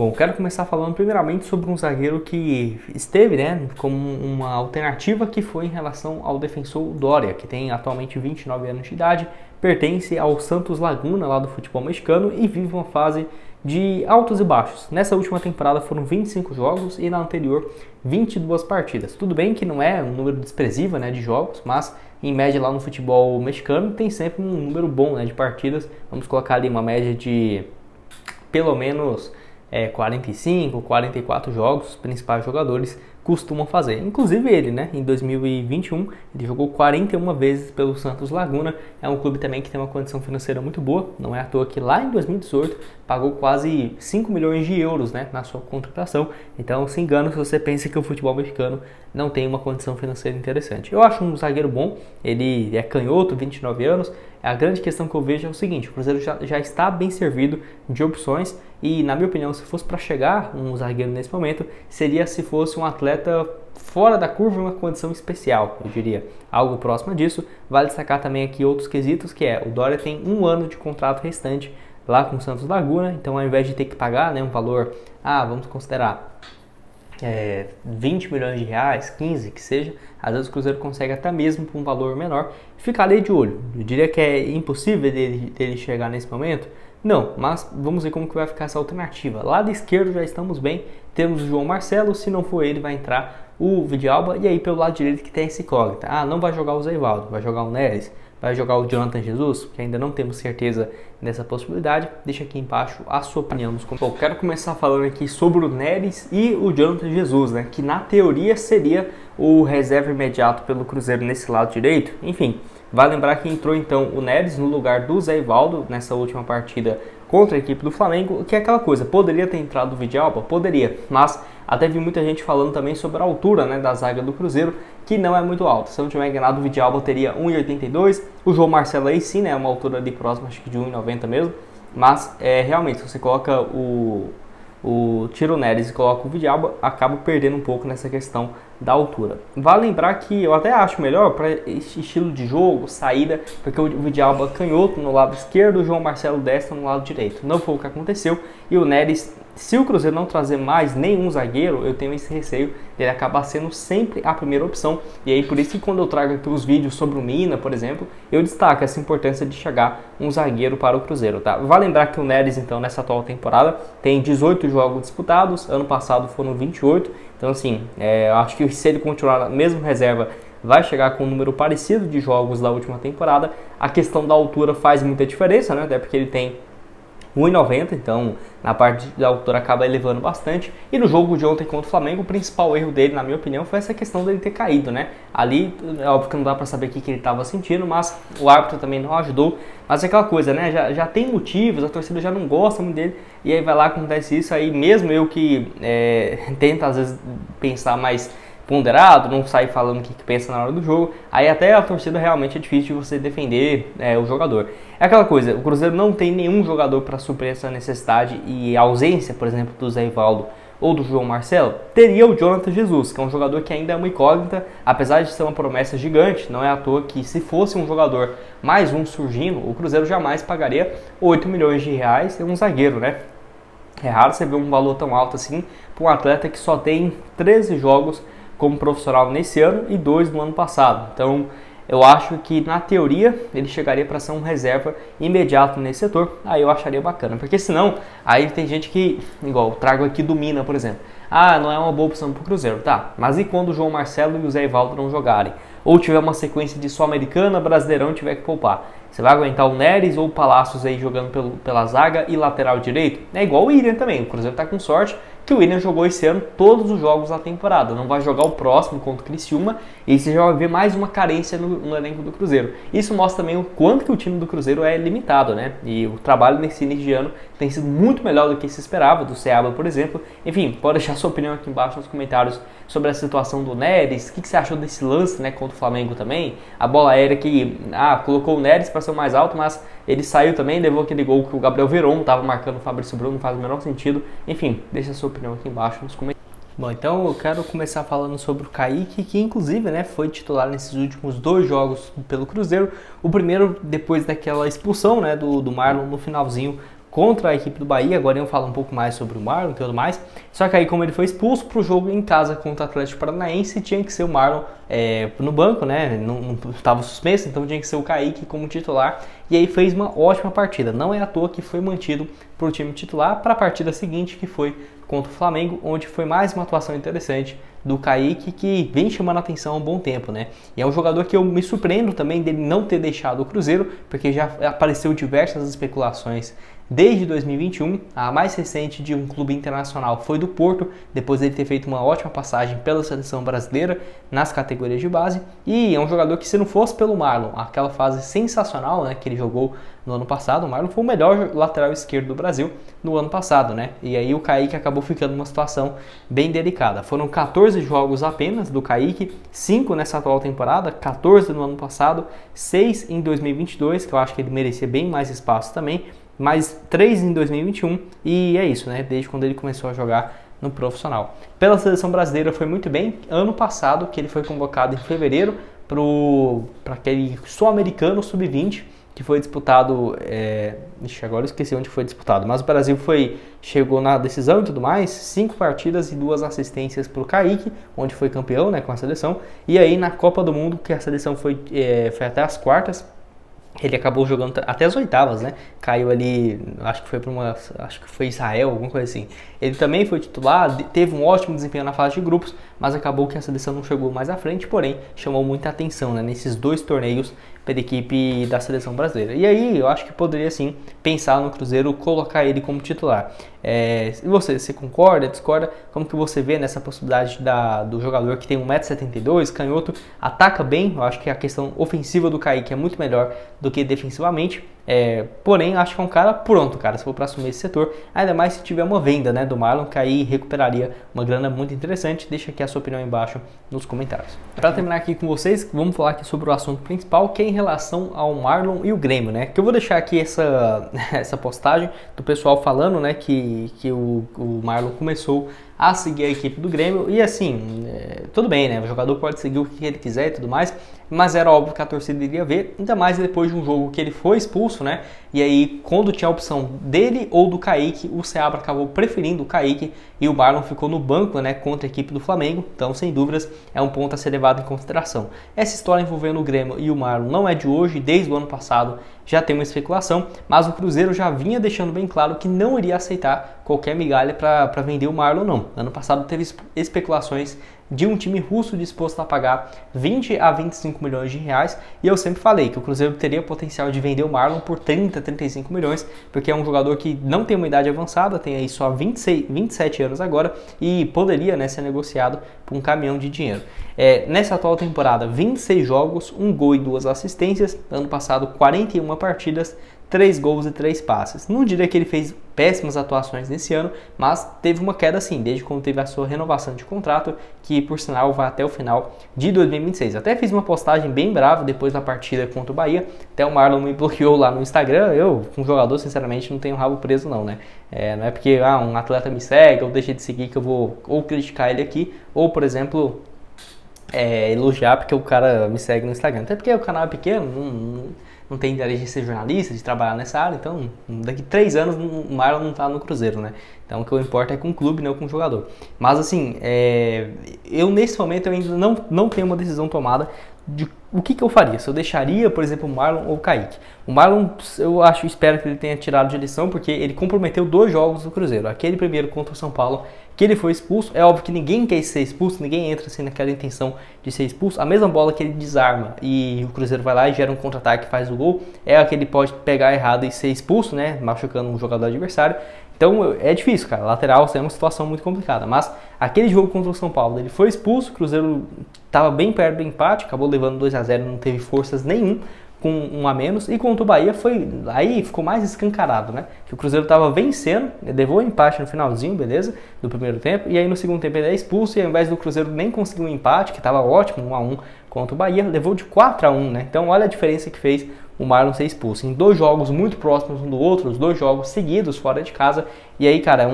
Bom, quero começar falando primeiramente sobre um zagueiro que esteve, como uma alternativa que foi em relação ao defensor Doria, que tem atualmente 29 anos de idade, pertence ao Santos Laguna lá do futebol mexicano e vive uma fase de altos e baixos. Nessa última temporada foram 25 jogos e na anterior 22 partidas. Tudo bem que não é um número desprezível, de jogos, mas em média lá no futebol mexicano tem sempre um número bom, de partidas. Vamos colocar ali uma média de pelo menos 45, 44 jogos, os principais jogadores costumam fazer. Inclusive ele, em 2021, ele jogou 41 vezes pelo Santos Laguna. É um clube também que tem uma condição financeira muito boa. Não é à toa que lá em 2018 pagou quase 5 milhões de euros na sua contratação. Então, se engano se você pensa que o futebol mexicano não tem uma condição financeira interessante. Eu acho um zagueiro bom, ele é canhoto, 29 anos. A grande questão que eu vejo é o seguinte: o Cruzeiro já está bem servido de opções e, na minha opinião, se fosse para chegar um zagueiro nesse momento, seria se fosse um atleta fora da curva em uma condição especial, eu diria. Algo próximo disso. Vale destacar também aqui outros quesitos, que o Doria tem 1 ano de contrato restante lá com o Santos Laguna, então ao invés de ter que pagar um valor, vamos considerar 20 milhões de reais, 15 que seja, às vezes o Cruzeiro consegue até mesmo por um valor menor. Ficar ali de olho. Eu diria que é impossível dele chegar nesse momento? Não, mas vamos ver como que vai ficar essa alternativa. Lado esquerdo já estamos bem, temos o João Marcelo, se não for ele vai entrar o Villalba, e aí pelo lado direito que tem esse incógnita. Não vai jogar o Zé Ivaldo, vai jogar o Neres, vai jogar o Jonathan Jesus, que ainda não temos certeza dessa possibilidade. Deixa aqui embaixo a sua opinião. Bom, quero começar falando aqui sobre o Neres e o Jonathan Jesus, que na teoria seria o reserva imediato pelo Cruzeiro nesse lado direito. Enfim, vai lembrar que entrou então o Neres no lugar do Zé Ivaldo nessa última partida contra a equipe do Flamengo, que é aquela coisa, poderia ter entrado o Villalba? Poderia, mas até vi muita gente falando também sobre a altura da zaga do Cruzeiro, que não é muito alta. Se eu não estiver enganado, o Villalba teria 1,82, o João Marcelo aí sim, uma altura ali próxima, acho que de 1,90 mesmo, mas realmente, se você coloca tira o Neres e coloca o Villalba, acaba perdendo um pouco nessa questão da altura. Vale lembrar que eu até acho melhor para esse estilo de jogo, saída, porque o Villalba canhoto no lado esquerdo, o João Marcelo destro no lado direito. Não foi o que aconteceu e o Neres, se o Cruzeiro não trazer mais nenhum zagueiro, eu tenho esse receio dele acabar sendo sempre a primeira opção. E aí por isso que quando eu trago aqui os vídeos sobre o Mina, por exemplo, eu destaco essa importância de chegar um zagueiro para o Cruzeiro, tá? Vale lembrar que o Neres, então, nessa atual temporada, tem 18 jogos disputados, ano passado foram 28, então assim, eu acho que se ele continuar na mesma reserva, vai chegar com um número parecido de jogos da última temporada. A questão da altura faz muita diferença, até porque ele tem 1,90, então na parte da altura acaba elevando bastante. E no jogo de ontem contra o Flamengo, o principal erro dele, na minha opinião, foi essa questão dele ter caído, Ali, é óbvio que não dá pra saber o que ele estava sentindo, mas o árbitro também não ajudou. Mas é aquela coisa, já tem motivos, a torcida já não gosta muito dele, e aí vai lá, acontece isso, aí mesmo eu que tenta às vezes pensar mais ponderado, não sai falando o que pensa na hora do jogo, aí até a torcida realmente é difícil de você defender o jogador. É aquela coisa, o Cruzeiro não tem nenhum jogador para suprir essa necessidade, e a ausência, por exemplo, do Zé Ivaldo ou do João Marcelo, teria o Jonathan Jesus, que é um jogador que ainda é uma incógnita, apesar de ser uma promessa gigante. Não é à toa que, se fosse um jogador mais um surgindo, o Cruzeiro jamais pagaria 8 milhões de reais em um zagueiro, É raro você ver um valor tão alto assim para um atleta que só tem 13 jogos como profissional nesse ano e 2 no ano passado. Então, eu acho que, na teoria, ele chegaria para ser um reserva imediato nesse setor. Aí eu acharia bacana, porque senão, aí tem gente que, igual, trago aqui do Mina, por exemplo. Não é uma boa opção para o Cruzeiro, tá? Mas e quando o João Marcelo e o Zé Ivaldo não jogarem? Ou tiver uma sequência de Sul-Americana, Brasileirão, tiver que poupar? Você vai aguentar o Neres ou o Palácios aí jogando pela zaga e lateral direito? É igual o William também. O Cruzeiro tá com sorte que o William jogou esse ano todos os jogos da temporada. Não vai jogar o próximo contra o Criciúma, e você já vai ver mais uma carência no elenco do Cruzeiro. Isso mostra também o quanto que o time do Cruzeiro é limitado, E o trabalho nesse início de ano tem sido muito melhor do que se esperava, do Ceará, por exemplo. Enfim, pode deixar sua opinião aqui embaixo nos comentários sobre a situação do Neres. O que você achou desse lance, contra o Flamengo também? A bola aérea que colocou o Neres para ser o mais alto, mas ele saiu também, levou aquele gol que o Gabriel Veron estava marcando o Fabrício Bruno, não faz o menor sentido. Enfim, deixa a sua opinião aqui embaixo nos comentários. Bom, então eu quero começar falando sobre o Kaique, que inclusive foi titular nesses últimos 2 jogos pelo Cruzeiro. O primeiro depois daquela expulsão do Marlon no finalzinho contra a equipe do Bahia. Agora eu falo um pouco mais sobre o Marlon e tudo mais. Só que aí, como ele foi expulso para o jogo em casa contra o Atlético Paranaense, tinha que ser o Marlon no banco, né? Não estava suspenso, então tinha que ser o Kaique como titular. E aí fez uma ótima partida. Não é à toa que foi mantido para o time titular para a partida seguinte, que foi contra o Flamengo, onde foi mais uma atuação interessante do Kaique, que vem chamando a atenção há um bom tempo, né? E é um jogador que eu me surpreendo também dele não ter deixado o Cruzeiro, porque já apareceu diversas especulações desde 2021. A mais recente de um clube internacional foi do Porto, depois dele ter feito uma ótima passagem pela seleção brasileira nas categorias de base. E é um jogador que, se não fosse pelo Marlon, aquela fase sensacional, né, que ele jogou no ano passado, o Marlon foi o melhor lateral esquerdo do Brasil no ano passado, né? E aí o Kaique acabou ficando numa situação bem delicada. Foram 14 jogos apenas do Kaique, 5 nessa atual temporada, 14 no ano passado, 6 em 2022, que eu acho que ele merecia bem mais espaço também, mais 3 em 2021, e é isso, né? Desde quando ele começou a jogar no profissional. Pela seleção brasileira foi muito bem. Ano passado, que ele foi convocado em fevereiro para aquele Sul-Americano Sub-20, que foi disputado, agora eu esqueci onde foi disputado, mas o Brasil chegou na decisão e tudo mais, 5 partidas e 2 assistências para o Kaique, onde foi campeão, né, com a seleção. E aí na Copa do Mundo, que a seleção foi até as quartas, ele acabou jogando até as oitavas, né? Caiu ali, acho que foi Israel, alguma coisa assim. Ele também foi titular, teve um ótimo desempenho na fase de grupos, mas acabou que a seleção não chegou mais à frente, porém chamou muita atenção, né, nesses 2 torneios pela equipe da seleção brasileira. E aí eu acho que poderia sim pensar no Cruzeiro, colocar ele como titular. E você concorda, discorda? Como que você vê nessa possibilidade do jogador que tem 1,72 m, canhoto, ataca bem? Eu acho que a questão ofensiva do Kaique é muito melhor do que defensivamente. Porém, acho que é um cara pronto, cara, se for para assumir esse setor, ainda mais se tiver uma venda, né, do Marlon, que aí recuperaria uma grana muito interessante. Deixa aqui a sua opinião aí embaixo nos comentários. Para terminar aqui com vocês, vamos falar aqui sobre o assunto principal, que é em relação ao Marlon e o Grêmio, né, que eu vou deixar aqui essa postagem do pessoal falando, né, que o Marlon começou a seguir a equipe do Grêmio, e assim, tudo bem, né, o jogador pode seguir o que ele quiser e tudo mais, mas era óbvio que a torcida iria ver, ainda mais depois de um jogo que ele foi expulso, né, e aí quando tinha a opção dele ou do Kaique, o Seabra acabou preferindo o Kaique, e o Marlon ficou no banco, né, contra a equipe do Flamengo. Então, sem dúvidas, é um ponto a ser levado em consideração. Essa história envolvendo o Grêmio e o Marlon não é de hoje, desde o ano passado já tem uma especulação, mas o Cruzeiro já vinha deixando bem claro que não iria aceitar qualquer migalha para vender o Marlon, não. Ano passado teve especulações de um time russo disposto a pagar 20 a 25 milhões de reais, e eu sempre falei que o Cruzeiro teria potencial de vender o Marlon por 30, 35 milhões, porque é um jogador que não tem uma idade avançada, tem aí só 27 anos agora, e poderia, né, ser negociado por um caminhão de dinheiro. Nessa atual temporada, 26 jogos, 1 gol e 2 assistências, ano passado 41 partidas, 3 gols e 3 passes. Não diria que ele fez péssimas atuações nesse ano, mas teve uma queda sim, desde quando teve a sua renovação de contrato, que por sinal vai até o final de 2026. Até fiz uma postagem bem brava depois da partida contra o Bahia, até o Marlon me bloqueou lá no Instagram. Eu, com jogador, sinceramente, não tenho rabo preso não, né? Não é porque um atleta me segue ou deixa de seguir que eu vou ou criticar ele aqui, ou, por exemplo, elogiar porque o cara me segue no Instagram. Até porque o canal é pequeno, não tem interesse de ser jornalista, de trabalhar nessa área, então daqui 3 anos o Marlon não está no Cruzeiro, né? Então o que eu importo é com o clube, não com o jogador. Mas assim, eu nesse momento eu ainda não tenho uma decisão tomada de o que eu faria, se eu deixaria, por exemplo, o Marlon ou o Kaique. O Marlon, espero que ele tenha tirado de lição, porque ele comprometeu 2 jogos do Cruzeiro. Aquele primeiro contra o São Paulo, que ele foi expulso. É óbvio que ninguém quer ser expulso, ninguém entra assim naquela intenção de ser expulso. A mesma bola que ele desarma e o Cruzeiro vai lá e gera um contra-ataque e faz o gol, é a que ele pode pegar errado e ser expulso, né, machucando um jogador adversário. Então é difícil, cara. Lateral é uma situação muito complicada. Mas aquele jogo contra o São Paulo, ele foi expulso, o Cruzeiro estava bem perto do empate, acabou levando 2 a 0, não teve forças nenhum, com 1 a menos. E contra o Bahia aí ficou mais escancarado, né? Que o Cruzeiro estava vencendo, levou o empate no finalzinho, beleza, do primeiro tempo. E aí no segundo tempo ele é expulso e ao invés do Cruzeiro nem conseguir um empate, que estava ótimo, 1 a 1 contra o Bahia, levou de 4 a 1, né? Então olha a diferença que fez o Marlon ser expulso. Em 2 jogos muito próximos um do outro, os 2 jogos seguidos fora de casa, e aí, cara,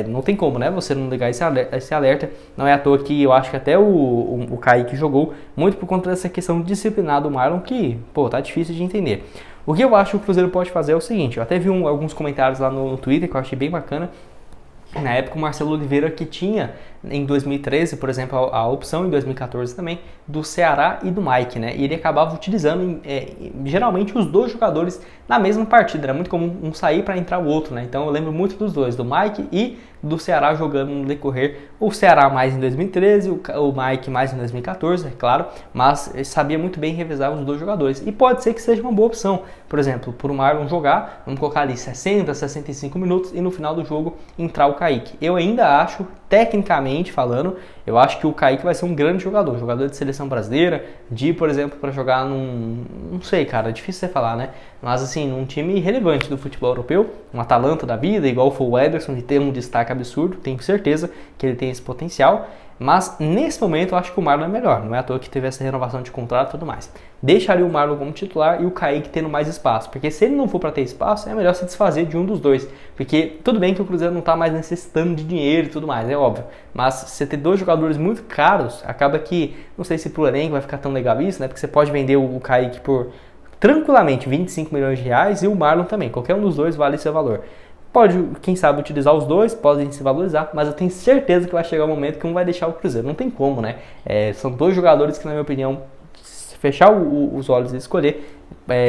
não tem como, né, você não ligar esse alerta. Não é à toa que eu acho que até o Kaique jogou, muito por conta dessa questão disciplinar do Marlon, que, pô, tá difícil de entender. O que eu acho que o Cruzeiro pode fazer é o seguinte, eu até vi alguns comentários lá no Twitter que eu achei bem bacana. Na época o Marcelo Oliveira, que tinha em 2013, por exemplo, a opção, em 2014 também, do Ceará e do Mike, né? E ele acabava utilizando geralmente os 2 jogadores na mesma partida. Era muito comum um sair para entrar o outro, né? Então eu lembro muito dos 2, do Mike e do Ceará jogando no decorrer. O Ceará mais em 2013, o Mike mais em 2014, é claro, mas ele sabia muito bem revezar os 2 jogadores. E pode ser que seja uma boa opção, por exemplo, por o Marlon jogar, vamos colocar ali 60, 65 minutos e no final do jogo entrar o Kaique. Eu ainda acho, tecnicamente falando, eu acho que o Kaique vai ser um grande jogador de seleção brasileira, por exemplo, para jogar não sei, cara, é difícil você falar, né? Mas assim, num time relevante do futebol europeu, um Atalanta da vida, igual foi o Ederson, de ter um destaque absurdo, tenho certeza que ele tem esse potencial. Mas nesse momento eu acho que o Marlon é melhor, não é à toa que teve essa renovação de contrato e tudo mais. Deixaria o Marlon como titular e o Kaique tendo mais espaço, porque se ele não for para ter espaço, é melhor se desfazer de um dos 2, porque tudo bem que o Cruzeiro não está mais necessitando de dinheiro e tudo mais, é óbvio, mas você ter 2 jogadores muito caros, acaba que, não sei se pro elenco vai ficar tão legal isso, né, porque você pode vender o Kaique por tranquilamente 25 milhões de reais e o Marlon também, qualquer um dos 2 vale seu valor. Pode, quem sabe, utilizar os 2, podem se valorizar, mas eu tenho certeza que vai chegar um momento que um vai deixar o Cruzeiro. Não tem como, né? São 2 jogadores que, na minha opinião, se fechar os olhos e escolher,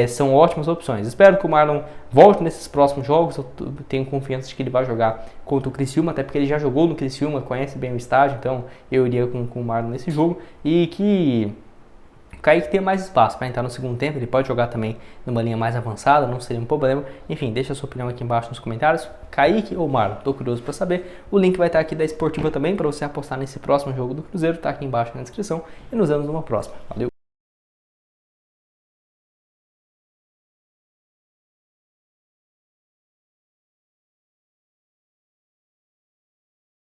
são ótimas opções. Espero que o Marlon volte nesses próximos jogos. Eu tenho confiança de que ele vai jogar contra o Criciúma, até porque ele já jogou no Criciúma, conhece bem o estádio, então eu iria com o Marlon nesse jogo. E que Kaique tem mais espaço para entrar no segundo tempo, ele pode jogar também numa linha mais avançada, não seria um problema. Enfim, deixa a sua opinião aqui embaixo nos comentários, Kaique ou Marlon, tô curioso para saber. O link vai estar aqui da Esportiva também para você apostar nesse próximo jogo do Cruzeiro, tá aqui embaixo na descrição. E nos vemos numa próxima. Valeu!